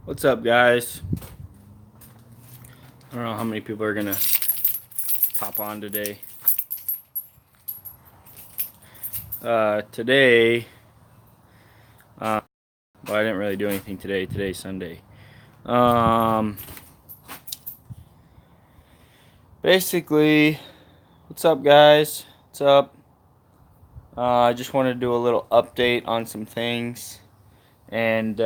What's up, guys? I don't know how many people are gonna pop on today. Today, well, I didn't really do anything today. Today's Sunday. Basically, what's up, guys? What's up? I just wanted to do a little update on some things and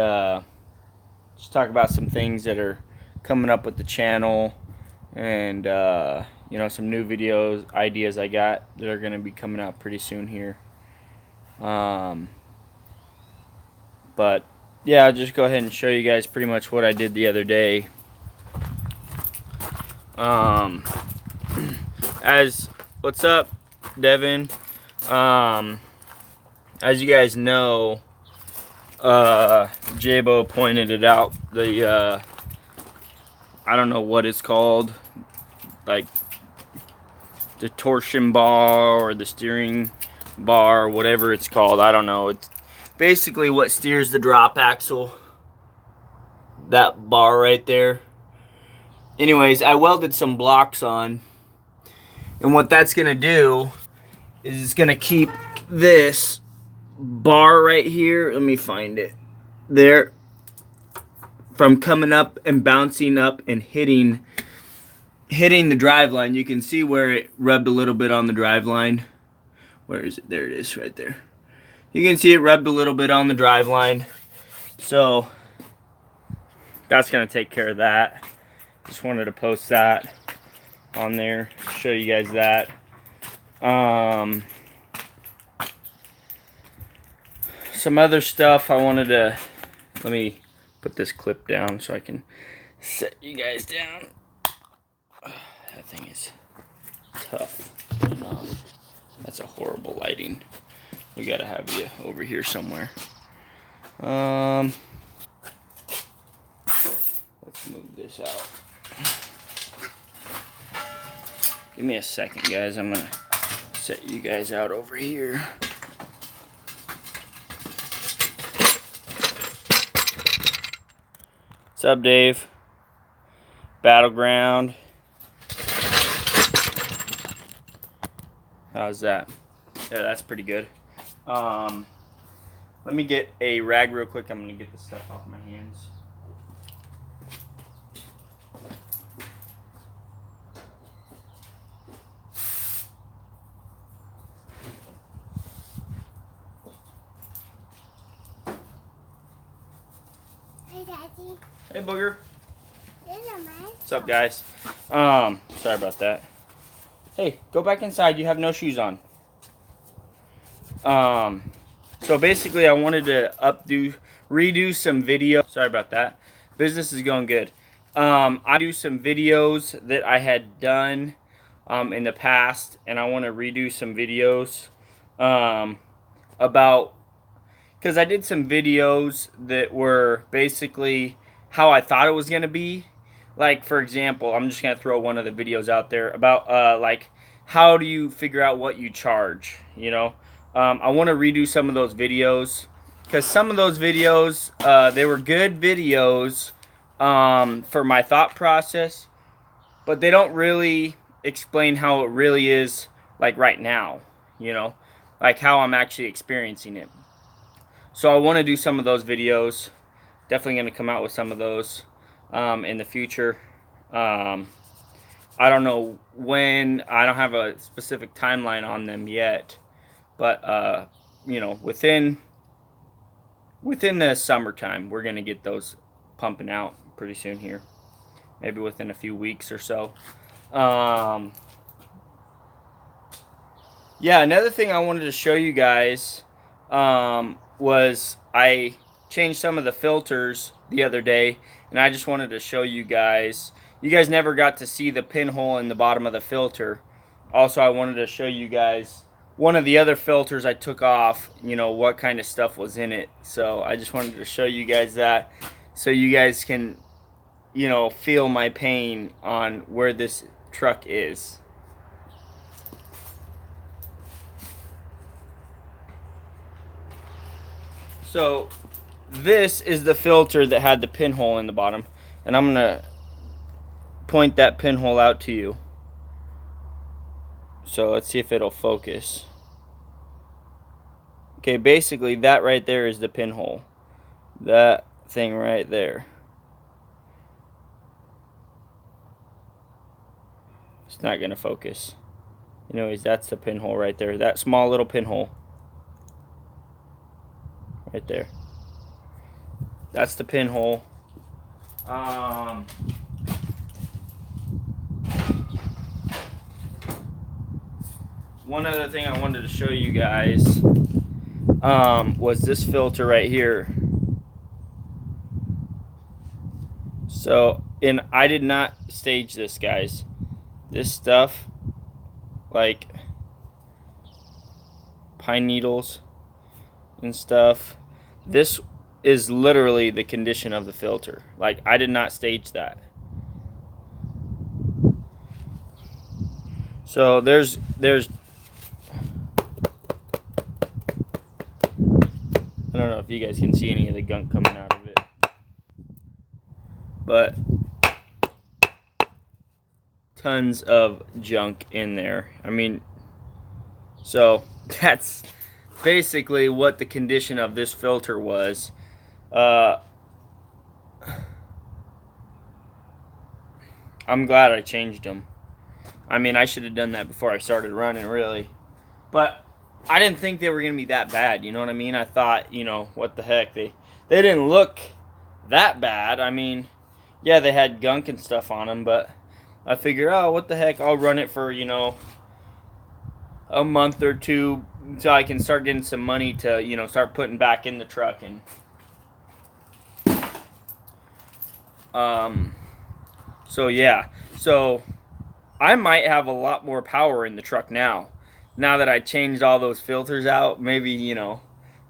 just talk about some things that are coming up with the channel and some new videos ideas I got that are going to be coming out pretty soon here. But yeah, I'll just go ahead and show you guys pretty much what I did the other day. As what's up, Devin? As you guys know, Jabo pointed it out. The I don't know what it's called, like the torsion bar or the steering bar, whatever it's called. I don't know. It's basically what steers the drop axle. That bar right there. Anyways, I welded some blocks on, and what that's gonna do is it's gonna keep this bar right here, let me find it there, from coming up and bouncing up and hitting the drive line. You can see where it rubbed a little bit on the drive line. Where is it? There it is, right there. You can see it rubbed a little bit on the drive line. So that's gonna take care of that. Just wanted to post that on there, show you guys that. Some other stuff I wanted to, let me put this clip down so I can set you guys down. That thing is tough. That's a horrible lighting. We gotta have you over here somewhere. Let's move this out. Give me a second, guys. I'm gonna set you guys out over here. What's up, Dave? Battleground. How's that? Yeah, that's pretty good. Let me get a rag real quick. I'm gonna get this stuff off my hands. Hey, Daddy. Hey, Booger. What's up, guys? Sorry about that. Hey, go back inside. You have no shoes on. So basically, I wanted to redo some video. Sorry about that. Business is going good. I do some videos that I had done in the past, and I want to redo some videos about, because I did some videos that were basically how I thought it was going to be. Like, for example, I'm just going to throw one of the videos out there about like, how do you figure out what you charge, you know? I want to redo some of those videos, because some of those videos, they were good videos for my thought process, but they don't really explain how it really is, like right now, you know, like how I'm actually experiencing it. So I want to do some of those videos. Definitely going to come out with some of those in the future. I don't know when. I don't have a specific timeline on them yet, but within the summertime, we're gonna get those pumping out pretty soon here, maybe within a few weeks or so. Yeah, another thing I wanted to show you guys was I changed some of the filters the other day, and I just wanted to show you guys. You guys never got to see the pinhole in the bottom of the filter. Also, I wanted to show you guys one of the other filters I took off, you know, what kind of stuff was in it. So I just wanted to show you guys that, so you guys can, you know, feel my pain on where this truck is. So this is the filter that had the pinhole in the bottom, and I'm gonna point that pinhole out to you. So let's see if it'll focus. Okay, basically that right there is the pinhole. That thing right there. It's not gonna focus. Anyways, that's the pinhole right there. That small little pinhole. Right there. That's the pinhole. One other thing I wanted to show you guys was this filter right here. So, and I did not stage this, guys. This stuff, like pine needles and stuff, this is literally the condition of the filter. Like, I did not stage that. So there's I don't know if you guys can see any of the gunk coming out of it, but tons of junk in there. I mean, so that's basically what the condition of this filter was. I'm glad I changed them. I mean, I should have done that before I started running, really. But I didn't think they were going to be that bad, you know what I mean? I thought, what the heck, they didn't look that bad. I mean, yeah, they had gunk and stuff on them, but I figured, oh, what the heck, I'll run it for, a month or two until I can start getting some money to, start putting back in the truck. And so yeah, so I might have a lot more power in the truck now that I changed all those filters out. Maybe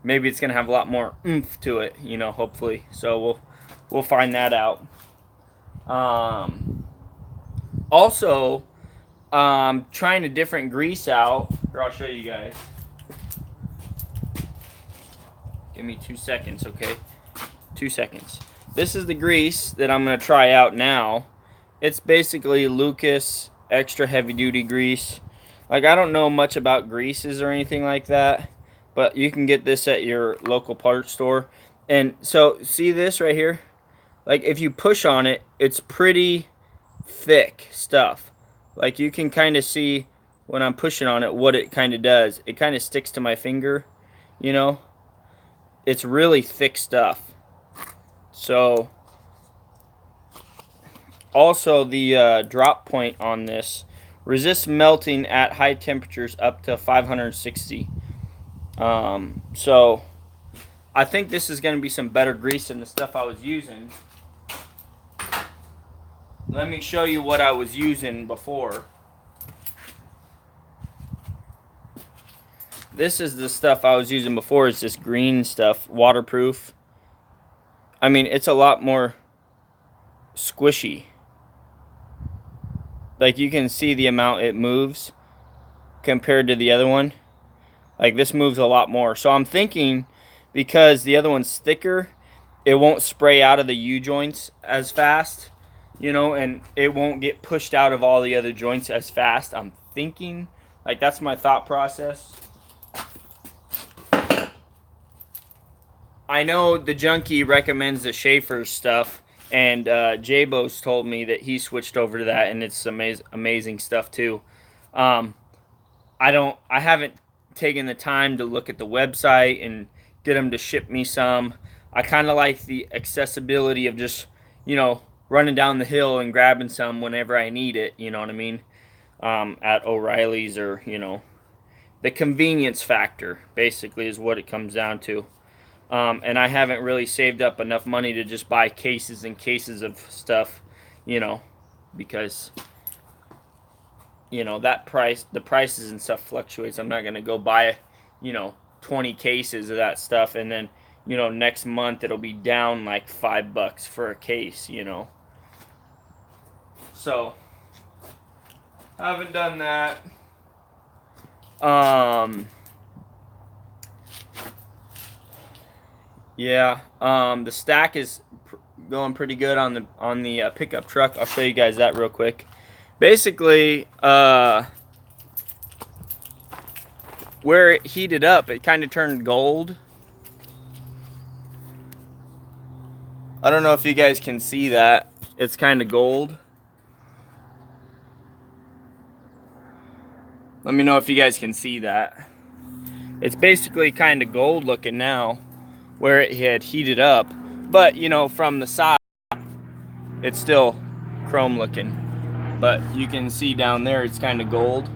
maybe it's gonna have a lot more oomph to it, hopefully. So we'll find that out. Also, trying a different grease out. Here, I'll show you guys. Give me 2 seconds, okay? 2 seconds. This is the grease that I'm gonna try out now. It's basically Lucas extra heavy duty grease. Like, I don't know much about greases or anything like that, but you can get this at your local parts store. And so, see this right here? Like, if you push on it, it's pretty thick stuff. Like, you can kind of see when I'm pushing on it what it kind of does. It kind of sticks to my finger, It's really thick stuff. So, also the drop point on this resists melting at high temperatures up to 560. So I think this is going to be some better grease than the stuff I was using. Let me show you what I was using before. This is the stuff I was using before. It's this green stuff, waterproof. I mean, it's a lot more squishy. Like, you can see the amount it moves compared to the other one. Like, this moves a lot more. So I'm thinking, because the other one's thicker, it won't spray out of the U-joints as fast, and it won't get pushed out of all the other joints as fast. I'm thinking, like, that's my thought process. I know the junkie recommends the Schaefer stuff, and J-Bo's told me that he switched over to that, and it's amazing stuff too. I haven't taken the time to look at the website and get them to ship me some. I kind of like the accessibility of just, running down the hill and grabbing some whenever I need it, you know what I mean? At O'Reilly's or, the convenience factor basically is what it comes down to. And I haven't really saved up enough money to just buy cases and cases of stuff, because, the prices and stuff fluctuates. I'm not going to go buy, 20 cases of that stuff. And then, next month it'll be down like $5 for a case, So, I haven't done that. Yeah. The stack is going pretty good on the pickup truck. I'll show you guys that real quick. Basically, where it heated up, it kind of turned gold. I don't know if you guys can see that. It's kind of gold. Let me know if you guys can see that. It's basically kind of gold looking now where it had heated up. But, you know, from the side, it's still chrome looking. But you can see down there it's kind of gold.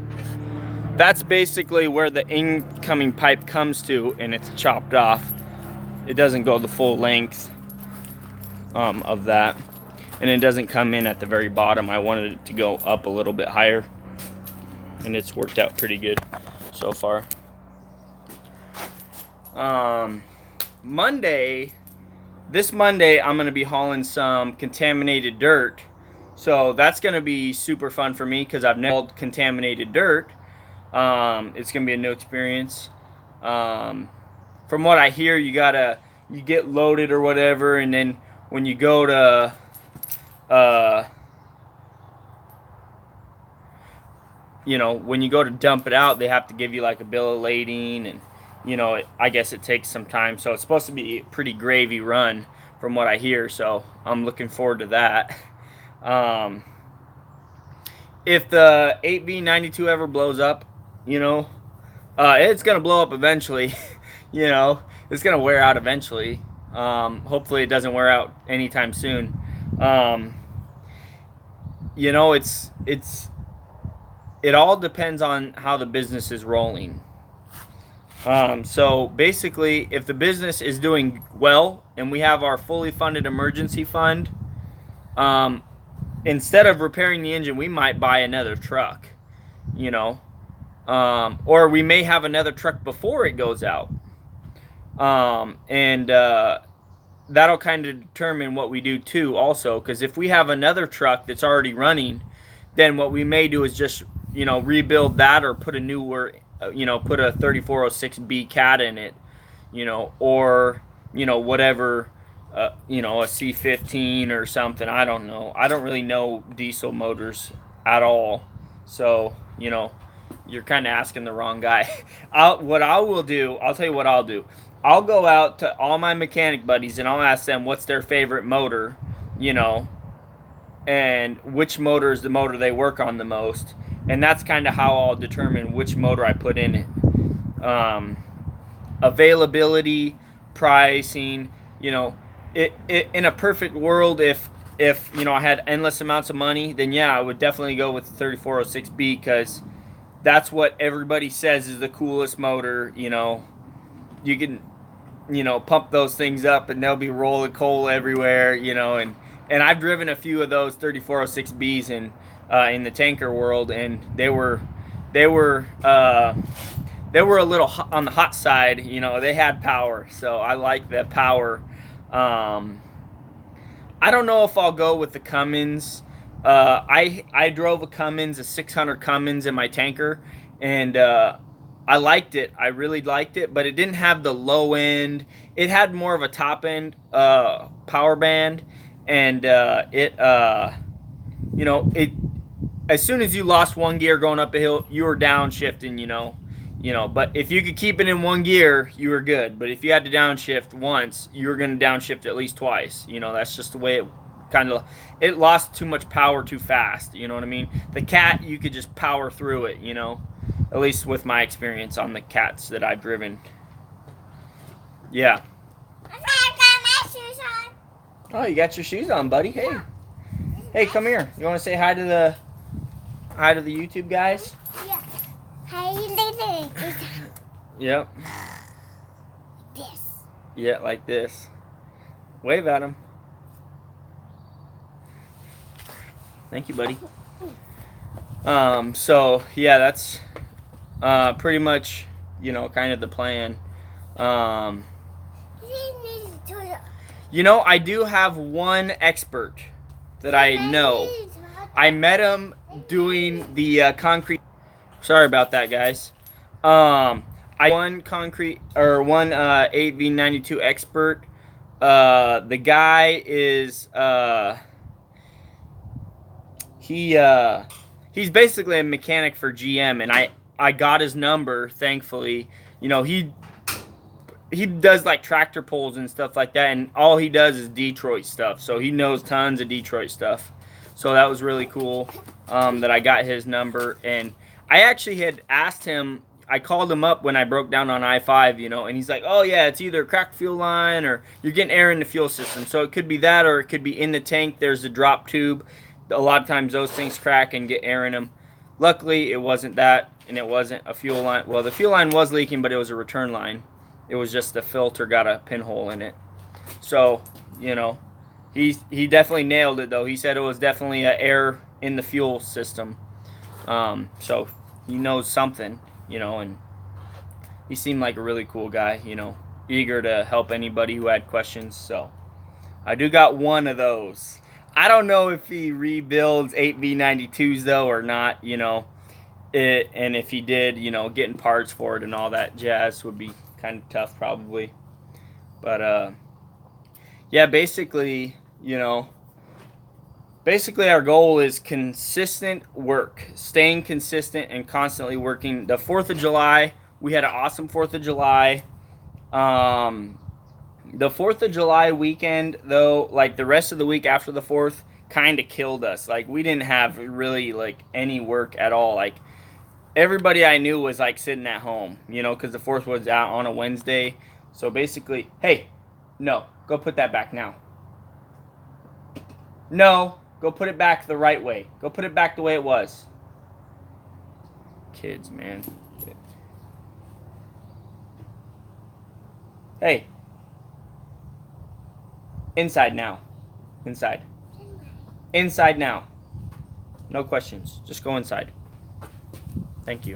That's basically where the incoming pipe comes to, and it's chopped off. It doesn't go the full length of that. And it doesn't come in at the very bottom. I wanted it to go up a little bit higher. And it's worked out pretty good so far. This Monday, I'm going to be hauling some contaminated dirt. So that's going to be super fun for me because I've never hauled contaminated dirt. It's going to be a new experience. From what I hear, you get loaded or whatever, and then when you go to when you go to dump it out, they have to give you like a bill of lading, and I guess it takes some time. So it's supposed to be a pretty gravy run from what I hear. So I'm looking forward to that. If the 8B92 ever blows up, it's gonna blow up eventually. It's gonna wear out eventually. Hopefully, it doesn't wear out anytime soon. It all depends on how the business is rolling. So basically, if the business is doing well and we have our fully funded emergency fund, instead of repairing the engine, we might buy another truck, or we may have another truck before it goes out. And that'll kind of determine what we do too, also, because if we have another truck that's already running, then what we may do is just rebuild that or put a newer, put a 3406B cat in it, or whatever, a C15 or something. I don't know. I don't really know diesel motors at all, so you're kind of asking the wrong guy. What I will do, I'll tell you what I'll do. I'll go out to all my mechanic buddies and I'll ask them what's their favorite motor, and which motor is the motor they work on the most. And that's kind of how I'll determine which motor I put in it. Availability, pricing, in a perfect world, if I had endless amounts of money, then yeah, I would definitely go with the 3406B because that's what everybody says is the coolest motor. You can pump those things up and they'll be rolling coal everywhere, and I've driven a few of those 3406Bs in the tanker world, and they were a little on the hot side. They had power, so I like that power. I don't know if I'll go with the Cummins. I drove a Cummins, a 600 Cummins in my tanker, and I liked it. I really liked it, but it didn't have the low end. It had more of a top end power band, and it as soon as you lost one gear going up a hill, you were downshifting. But if you could keep it in one gear, you were good. But if you had to downshift once, you were going to downshift at least twice. That's just the way it lost too much power too fast. You know what I mean? The Cat, you could just power through it. At least with my experience on the Cats that I've driven. Yeah. I got my shoes on. Oh, you got your shoes on, buddy. Hey. Hey, come here. You want to say hi to the YouTube guys? Yeah. How you doing? Yep. This. Yeah, like this. Wave at them. Thank you, buddy. So yeah, that's pretty much kind of the plan. I do have one expert that I know. I met him doing the concrete. Sorry about that, guys. I one concrete or one 8V92 expert. The guy is he he's basically a mechanic for GM, and I got his number. Thankfully, you know he does like tractor pulls and stuff like that, and all he does is Detroit stuff. So he knows tons of Detroit stuff. So that was really cool that I got his number, and I actually had asked him. I called him up when I broke down on I-5, you know, and he's like, "Oh yeah, it's either a cracked fuel line or you're getting air in the fuel system. So it could be that, or it could be in the tank. There's a drop tube. A lot of times those things crack and get air in them. Luckily, it wasn't that, and it wasn't a fuel line. Well, the fuel line was leaking, but it was a return line. It was just the filter got a pinhole in it. So, you know, he definitely nailed it though. He said it was definitely a air in the fuel system. So he knows something, you know, and he seemed like a really cool guy, you know, eager to help anybody who had questions. So I do got one of those. I don't know if he rebuilds 8V92s though or not, you know. And if he did, you know, getting parts for it and all that jazz would be kind of tough probably. But yeah, basically, you know, basically our goal is consistent work, staying consistent and constantly working. The 4th of July, we had an awesome 4th of July. The 4th of July weekend, though, like the rest of the week after the 4th, kind of killed us. Like, we didn't have really, like, any work at all. Like, everybody I knew was, like, sitting at home, you know, because the 4th was out on a Wednesday. So, basically, hey, no, go put that back now. No, go put it back the right way. Go put it back the way it was. Kids, man. Hey. Inside now. Inside. Inside now. No questions. Just go inside. Thank you.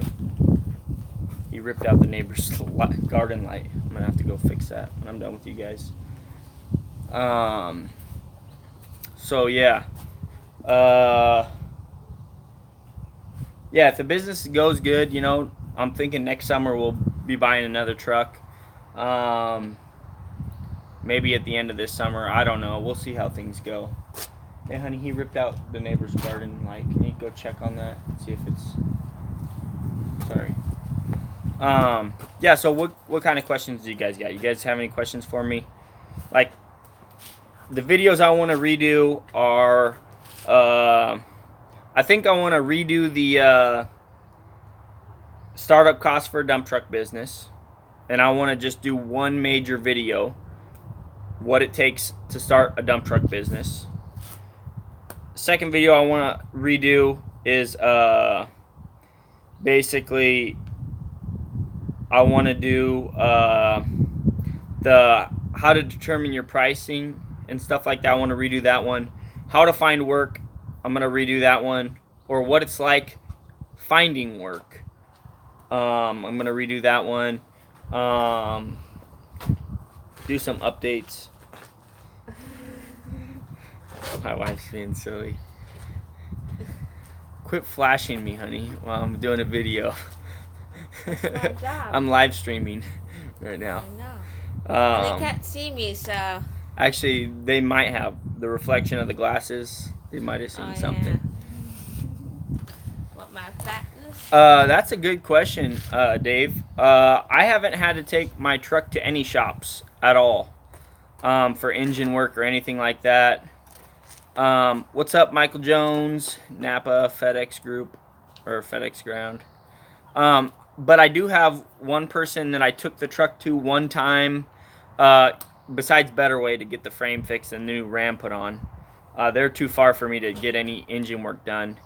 He ripped out the neighbor's garden light. I'm going to have to go fix that when I'm done with you guys. So, yeah. Yeah, if the business goes good, you know, I'm thinking next summer we'll be buying another truck. Maybe at the end of this summer. I don't know. We'll see how things go. Hey, honey, he ripped out the neighbor's garden light. Can you go check on that? See if it's... Sorry. Yeah, so what kind of questions do you guys got? You guys have any questions for me? Like, the videos I want to redo are... I think I want to redo the startup cost for a dump truck business. And I want to just do one major video. What it takes to start a dump truck business. Second video I want to redo is basically I want to do the how to determine your pricing and stuff like that. I want to redo that one. How to find work, I'm going to redo that one. Or what it's like finding work. I'm going to redo that one. Do some updates. My wife's being silly. Quit flashing me, honey, while I'm doing a video. I'm live streaming right now. I know. They can't see me, so... Actually, they might have. The reflection of the glasses, they might have seen something. Yeah. What, my fatness? That's a good question, Dave. I haven't had to take my truck to any shops at all for engine work or anything like that. What's up, Michael Jones, Napa FedEx Group, or FedEx Ground. But I do have one person that I took the truck to one time, besides Better Way, to get the frame fixed and the new ram put on. They're too far for me to get any engine work done.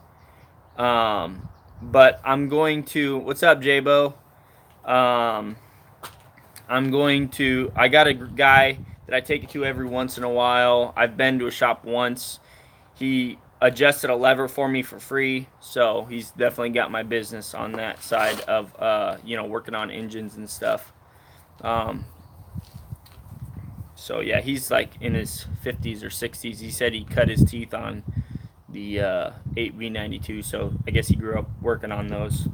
But I'm going to, what's up, J-Bo? I got a guy that I take it to every once in a while. I've been to a shop once. He adjusted a lever for me for free, so he's definitely got my business on that side of, you know, working on engines and stuff. So, yeah, he's like in his 50s or 60s. He said he cut his teeth on the 8V92, so I guess he grew up working on those.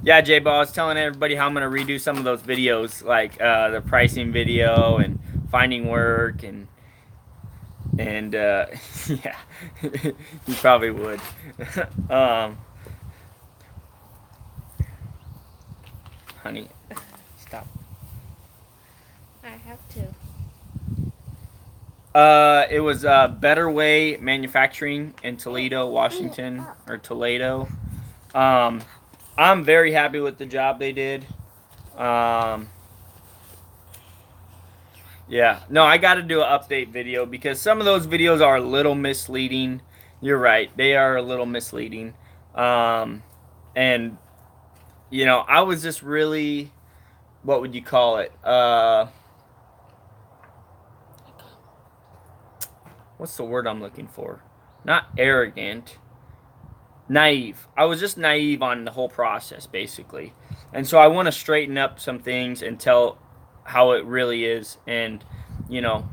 Yeah, J-Bo, I was telling everybody how I'm gonna redo some of those videos, like the pricing video and finding work and yeah, you probably would. um, honey, stop. I have to. It was Better Way Manufacturing in Toledo, Washington, or Toledo. Um, I'm very happy with the job they did. Um, yeah, no, I got to do an update video because some of those videos are a little misleading. You're right, they are a little misleading. Um, and I was just really, what would you call it? What's the word I'm looking for? Not arrogant, naive. I was just naive on the whole process, basically. And so I want to straighten up some things and tell how it really is and, you know,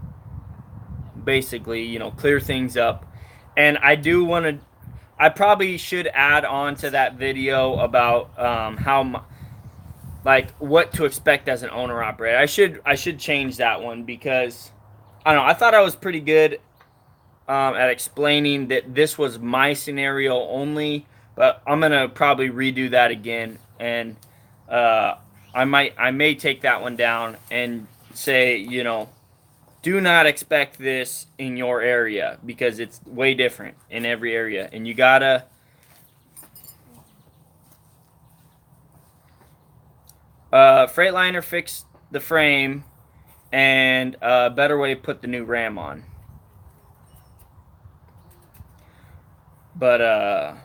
basically, clear things up. And I do want to, I probably should add on to that video about like what to expect as an owner operator. I should change that one because I don't know. I thought I was pretty good at explaining that this was my scenario only, but I'm gonna probably redo that again, and uh, I may take that one down and say, do not expect this in your area because it's way different in every area, and you gotta. Freightliner fixed the frame, and Better Way put the new RAM on, but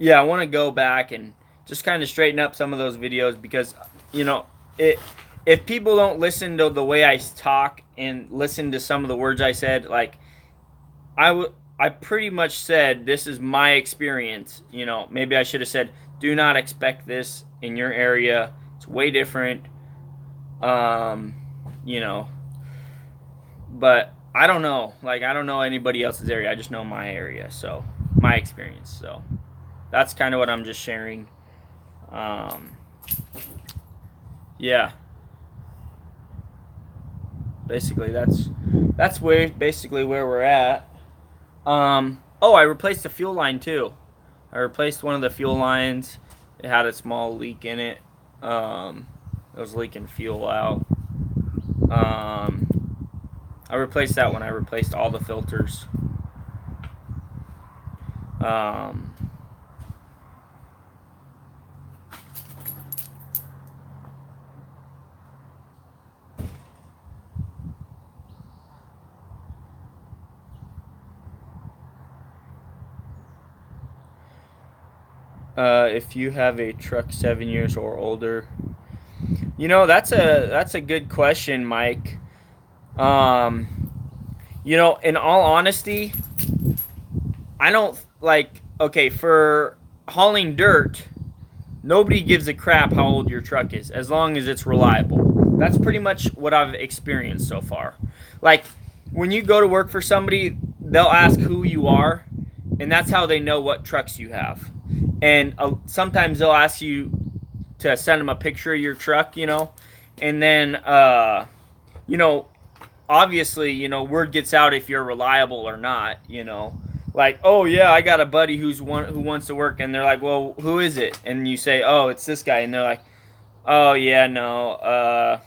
yeah, I want to go back and just kind of straighten up some of those videos because you know it. If people don't listen to the way I talk and listen to some of the words I said, like I pretty much said this is my experience. Maybe I should have said do not expect this in your area. It's way different. Um, you know, but I don't know. Like I don't know anybody else's area. I just know my area. So my experience. So that's kind of what I'm just sharing. Um, yeah, basically that's where we're at. Oh, I replaced the fuel line too. I replaced one of the fuel lines. It had a small leak in it. It was leaking fuel out. I replaced that one. I replaced all the filters. Um, if you have a truck 7 years or older, that's a good question, Mike. Um, in all honesty, I don't like. Okay, for hauling dirt, nobody gives a crap how old your truck is as long as it's reliable. That's pretty much what I've experienced so far. Like when you go to work for somebody, they'll ask who you are, and that's how they know what trucks you have. And sometimes they'll ask you to send them a picture of your truck, and then you know, obviously, word gets out if you're reliable or not. Like, oh yeah, I got a buddy who wants to work, and they're like, well, who is it? And you say, oh, it's this guy, and they're like, oh yeah, no,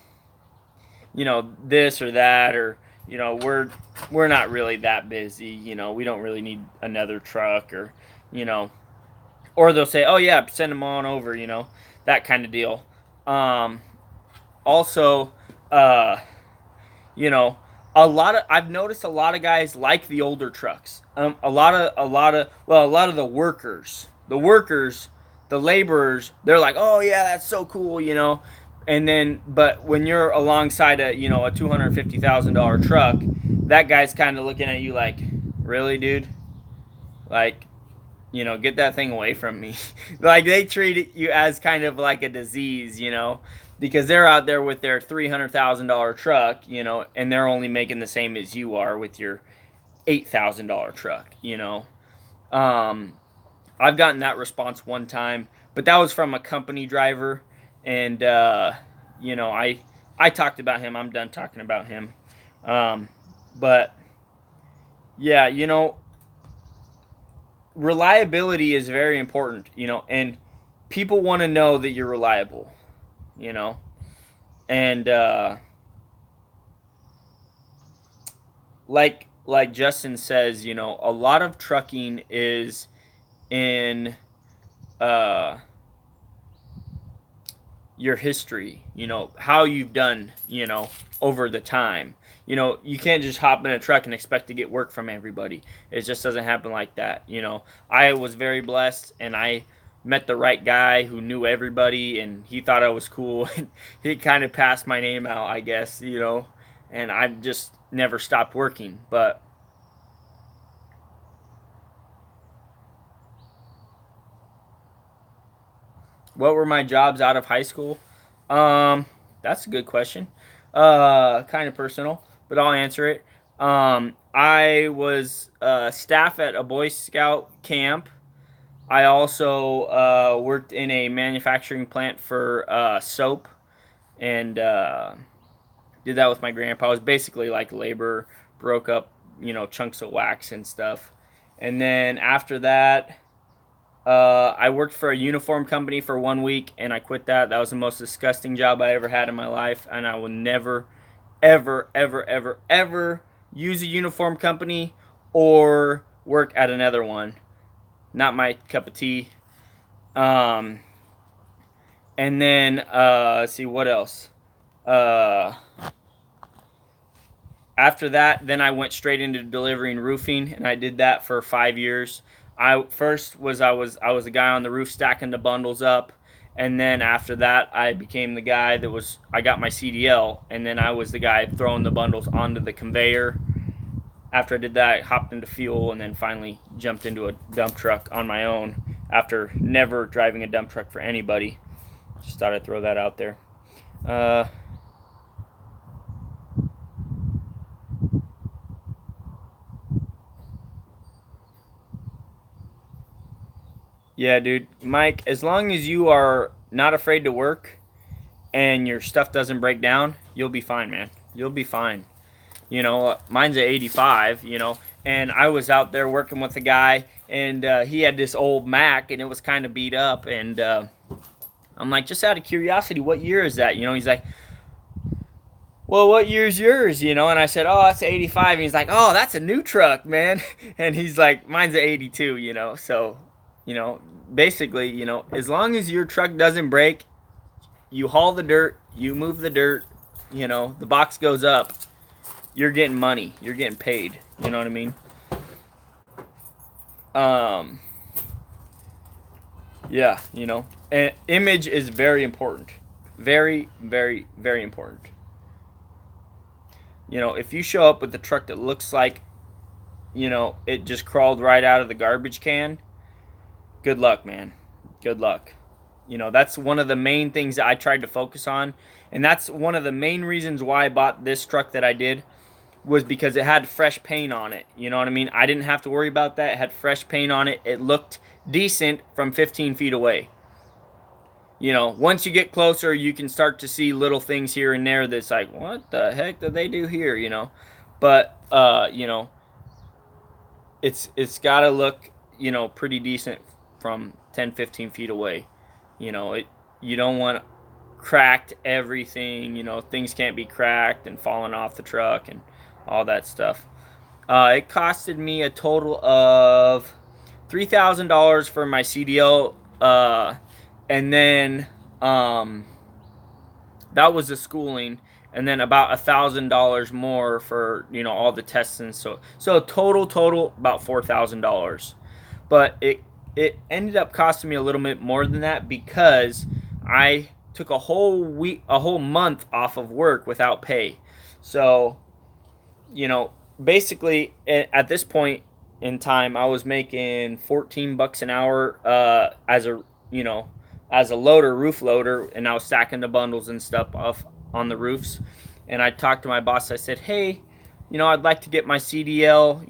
this or that, or we're not really that busy. We don't really need another truck, or you know, or they'll say, oh yeah, send them on over, that kind of deal. Um, Also, uh, you know, I've noticed a lot of guys like the older trucks. A lot of the workers, the laborers, they're like, oh yeah, that's so cool. And then, but when you're alongside a $250,000 truck, that guy's kind of looking at you like, really, dude, like, get that thing away from me. Like they treat you as kind of like a disease, because they're out there with their $300,000 truck, and they're only making the same as you are with your $8,000 truck. Um, I've gotten that response one time but that was from a company driver, and you know, I talked about him. I'm done talking about him. Um, but yeah, you know, reliability is very important. You know, and people want to know that you're reliable. You know, and like Justin says, you know, a lot of trucking is in uh your history, you know, how you've done, you know, over the time. You know, you can't just hop in a truck and expect to get work from everybody. It just doesn't happen like that. You know, I was very blessed and I met the right guy who knew everybody and he thought I was cool and he kind of passed my name out, I guess, you know, and I just never stopped working. But what were my jobs out of high school? Um, that's a good question. Kind of personal, but I'll answer it. I was staff at a Boy Scout camp. I also worked in a manufacturing plant for soap and did that with my grandpa. I was basically like labor, broke up, you know, chunks of wax and stuff. And then after that, I worked for a uniform company for 1 week and I quit that. That was the most disgusting job I ever had in my life. And I will never, ever, ever, ever, ever use a uniform company or work at another one. Not my cup of tea. Um, and then, let's see, what else? Uh, After that, then I went straight into delivering roofing, and I did that for 5 years. I was a guy on the roof stacking the bundles up, and then after that, I became the guy that was I got my CDL, and then I was the guy throwing the bundles onto the conveyor. After I did that, I hopped into fuel, and then finally jumped into a dump truck on my own after never driving a dump truck for anybody. Just thought I'd throw that out there. Uh, Yeah, dude. Mike, as long as you are not afraid to work and your stuff doesn't break down, you'll be fine, man. You'll be fine. You know, mine's a 85, you know, and I was out there working with a guy and he had this old Mac and it was kind of beat up. And I'm like, just out of curiosity, what year is that? You know, he's like, well, what year's yours? You know, and I said, oh, that's 85. And he's like, oh, that's a new truck, man. And he's like, mine's a 82, you know. So, you know, basically, you know, as long as your truck doesn't break, you haul the dirt, you move the dirt, you know, the box goes up, you're getting money, you're getting paid. You know what I mean? Um, yeah, you know, and image is very important. Very, very, very important. You know, if you show up with a truck that looks like, you know, it just crawled right out of the garbage can, good luck, man. Good luck. You know, that's one of the main things that I tried to focus on. And that's one of the main reasons why I bought this truck that I did was because it had fresh paint on it. You know what I mean? I didn't have to worry about that. It had fresh paint on it. It looked decent from 15 feet away. You know, once you get closer, you can start to see little things here and there that's like, what the heck did they do here? You know, but you know, it's got to look, you know, pretty decent from 10, 15 feet away. You know, it you don't want cracked everything. You know, things can't be cracked and falling off the truck and all that stuff. It costed me a total of $3,000 for my CDL, and then that was the schooling, and then about $1,000 more for all the tests and so total about $4,000. But it ended up costing me a little bit more than that because I took a whole month off of work without pay. So basically at this point in time, I was making 14 bucks an hour you know as a roof loader, and I was stacking the bundles and stuff off on the roofs. And I talked to my boss. I said, "Hey, I'd like to get my CDL.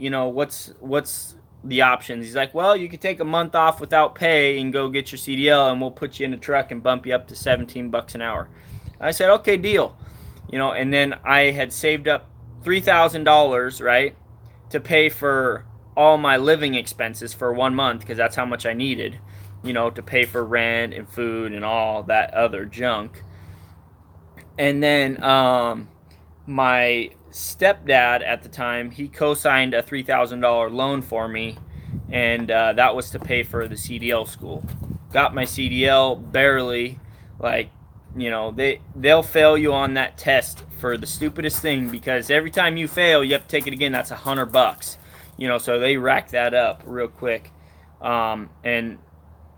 What's the options. He's like, well, you could take a month off without pay and go get your CDL, and we'll put you in a truck and bump you up to 17 bucks an hour. I said, okay, deal. And then I had saved up $3,000, right, to pay for all my living expenses for 1 month, because that's how much I needed, to pay for rent and food and all that other junk. And then my stepdad at the time, he co-signed a $3,000 loan for me, and that was to pay for the CDL school. Got my CDL barely, like, they'll fail you on that test for the stupidest thing, because every time you fail, you have to take it again. That's $100. So they rack that up real quick, and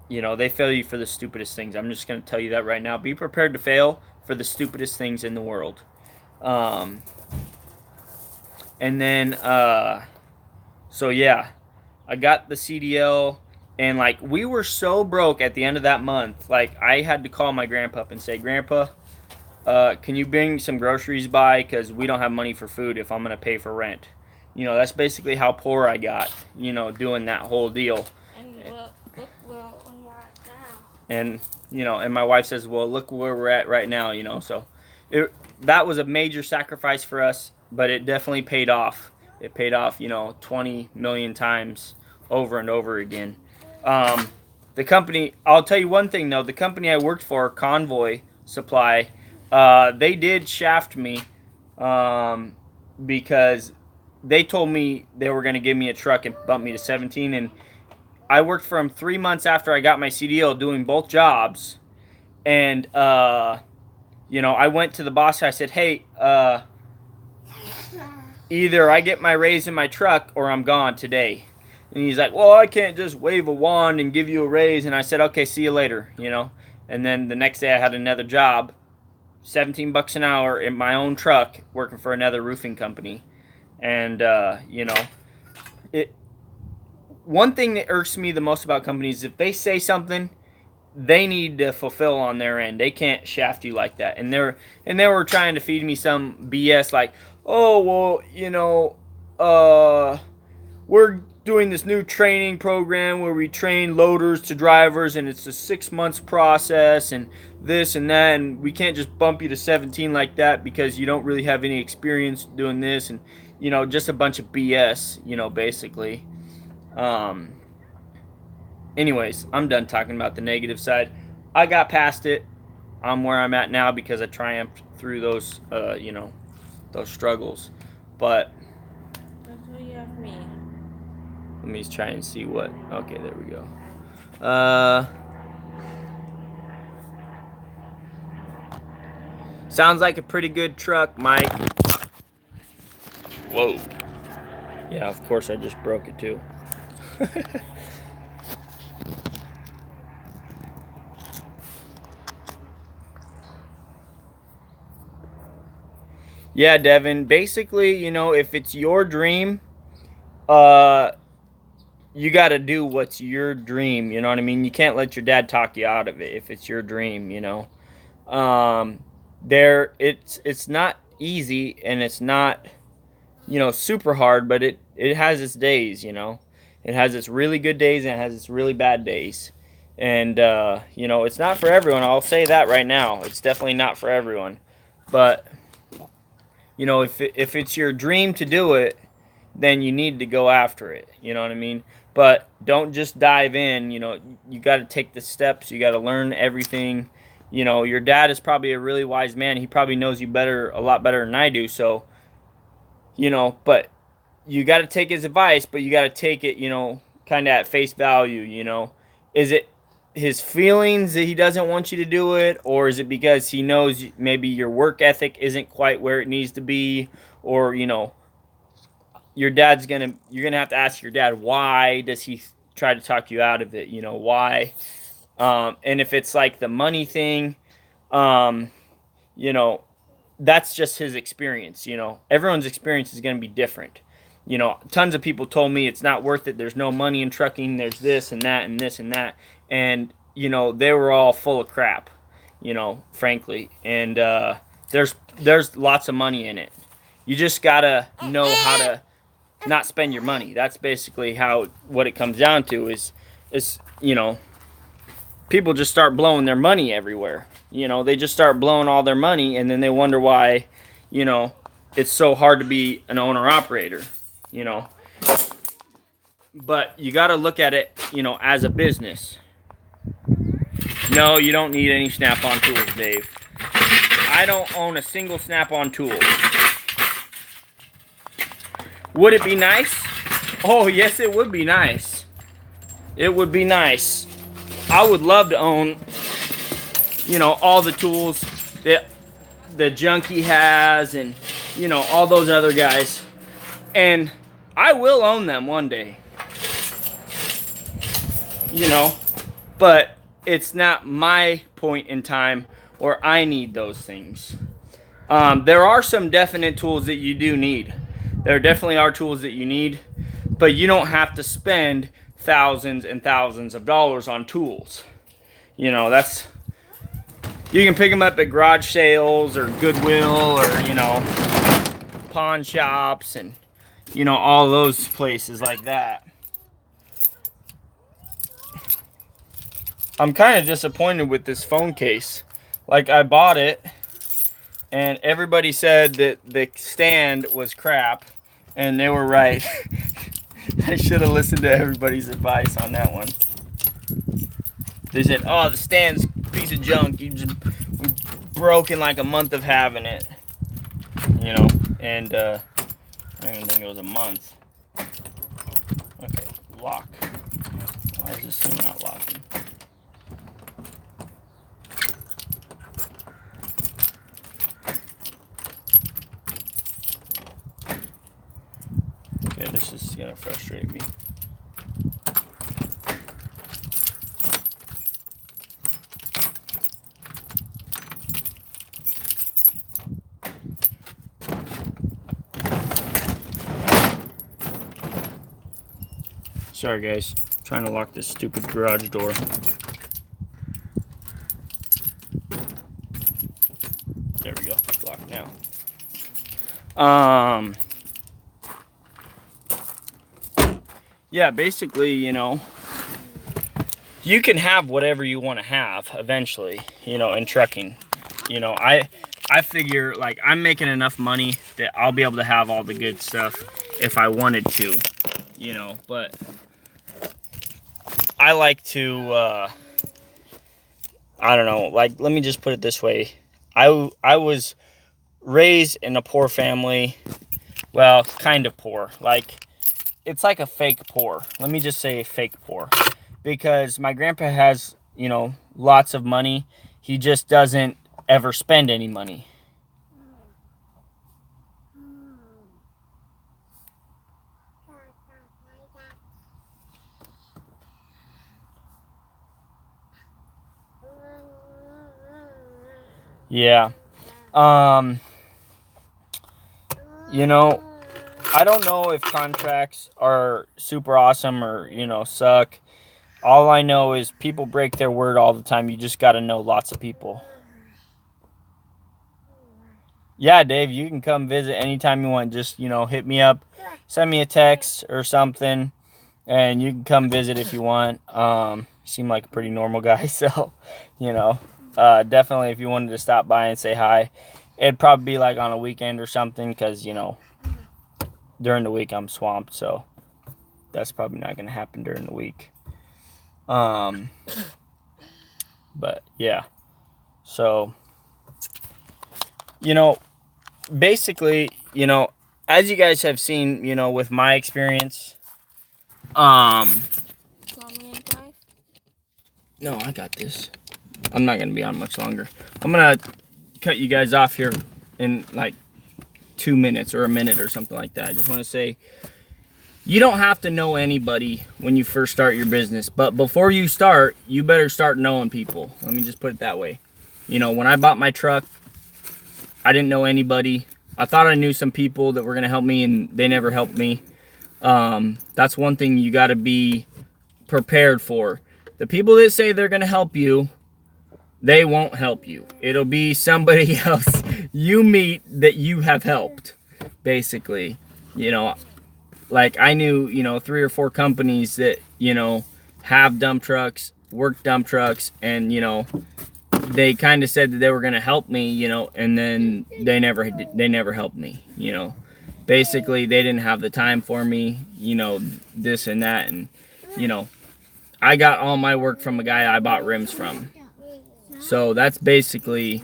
they fail you for the stupidest things. I'm just going to tell you that right now. Be prepared to fail for the stupidest things in the world. And then, so yeah, I got the CDL, and like, we were so broke at the end of that month. Like, I had to call my grandpa up and say, Grandpa, can you bring some groceries by? Because we don't have money for food if I'm going to pay for rent. That's basically how poor I got, doing that whole deal. And look where we are now. And, and my wife says, well, look where we're at right now, so that was a major sacrifice for us, but it definitely paid off. It paid off, 20 million times over and over again. The company, I'll tell you one thing though, the company I worked for, Convoy Supply, they did shaft me, because they told me they were going to give me a truck and bump me to 17. And I worked for them 3 months after I got my CDL, doing both jobs. And, I went to the boss. I said, hey, either I get my raise in my truck or I'm gone today. And he's like, well, I can't just wave a wand and give you a raise. And I said, okay, see you later, And then the next day I had another job, 17 bucks an hour in my own truck, working for another roofing company. And, one thing that irks me the most about companies is if they say something, they need to fulfill on their end. They can't shaft you like that. And they were trying to feed me some BS like, oh, well, we're doing this new training program where we train loaders to drivers, and it's a 6 months process and this and that, and we can't just bump you to 17 like that because you don't really have any experience doing this, and just a bunch of BS, basically. Anyways, I'm done talking about the negative side. I got past it. I'm where I'm at now because I triumphed through those those struggles. But That's what you have me. let me try and see what. Okay, there we go. Sounds like a pretty good truck, Mike. Whoa. Yeah, of course I just broke it too. Yeah, Devin. Basically, if it's your dream, you got to do what's your dream. You know what I mean? You can't let your dad talk you out of it if it's your dream. It's not easy, and it's not super hard, but it has its days. It has its really good days and it has its really bad days. And it's not for everyone. I'll say that right now. It's definitely not for everyone. But if it's your dream to do it, then you need to go after it. You know what I mean? But don't just dive in. You got to take the steps. You got to learn everything. Your dad is probably a really wise man. He probably knows you a lot better than I do. So, but you got to take his advice, but you got to take it, kind of at face value. Is it his feelings that he doesn't want you to do it, or is it because he knows maybe your work ethic isn't quite where it needs to be, or you're gonna have to ask your dad, why does he try to talk you out of it? Why? And if it's like the money thing, that's just his experience. Everyone's experience is going to be different. Tons of people told me it's not worth it. There's no money in trucking. There's this and that and this and that. And, they were all full of crap, frankly. And there's lots of money in it. You just got to know not spend your money. That's basically what it comes down to is people just start blowing their money everywhere. They just start blowing all their money, and then they wonder why, you know, it's so hard to be an owner operator. You know, but you got to look at it, as a business. No, you don't need any snap-on tools, Dave. I don't own a single snap-on tool. Would it be nice? Oh, yes, it would be nice. It would be nice. I would love to own, all the tools that the Junkie has and, all those other guys. And I will own them one day. But it's not my point in time where I need those things. There are some definite tools that you do need. There definitely are tools that you need, but you don't have to spend thousands and thousands of dollars on tools. You can pick them up at garage sales or Goodwill or, pawn shops and, all those places like that. I'm kind of disappointed with this phone case. Like, I bought it, and everybody said that the stand was crap, and they were right. I should have listened to everybody's advice on that one. They said, oh, the stand's a piece of junk. We broke in like a month of having it. And I don't even think it was a month. Okay, lock. Why is this thing not locking? Okay, this is gonna frustrate me. Sorry guys, I'm trying to lock this stupid garage door. There we go, it's locked now. Yeah, basically, you can have whatever you want to have eventually, in trucking. I figure, like, I'm making enough money that I'll be able to have all the good stuff if I wanted to, but I like to, I don't know, like, let me just put it this way. I was raised in a poor family. Well, kind of poor. Like, it's like a fake poor. Let me just say fake poor. Because my grandpa has, lots of money. He just doesn't ever spend any money. Yeah. I don't know if contracts are super awesome or, suck. All I know is people break their word all the time. You just got to know lots of people. Yeah, Dave, you can come visit anytime you want. Just, hit me up, send me a text or something, and you can come visit if you want. You seem like a pretty normal guy, so, definitely if you wanted to stop by and say hi. It'd probably be like on a weekend or something because, during the week I'm swamped, so that's probably not going to happen during the week. But yeah, so, basically, as you guys have seen, with my experience, no, I got this. I'm not going to be on much longer. I'm going to cut you guys off here in like 2 minutes or a minute or something like that. I just want to say, you don't have to know anybody when you first start your business, but before you start, you better start knowing people. Let me just put it that way. When I bought my truck, I didn't know anybody. I thought I knew some people that were going to help me, and they never helped me. That's one thing you got to be prepared for. The people that say they're going to help you, they won't help you. It'll be somebody else you meet that you have helped, basically. like I knew, 3 or 4 companies that, have dump trucks, work dump trucks, and, they kind of said that they were going to help me, and then they never helped me, Basically, they didn't have the time for me, this and that, and, you know, I got all my work from a guy I bought rims from. So that's basically,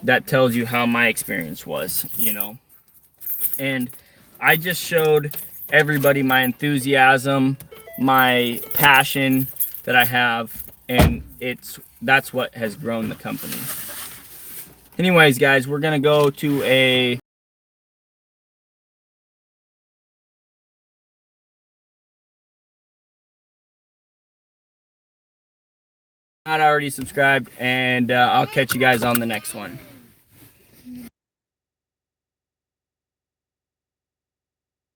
that tells you how my experience was, And I just showed everybody my enthusiasm, my passion that I have, and that's what has grown the company. Anyways, guys, we're gonna go to a not already subscribed, and I'll catch you guys on the next one.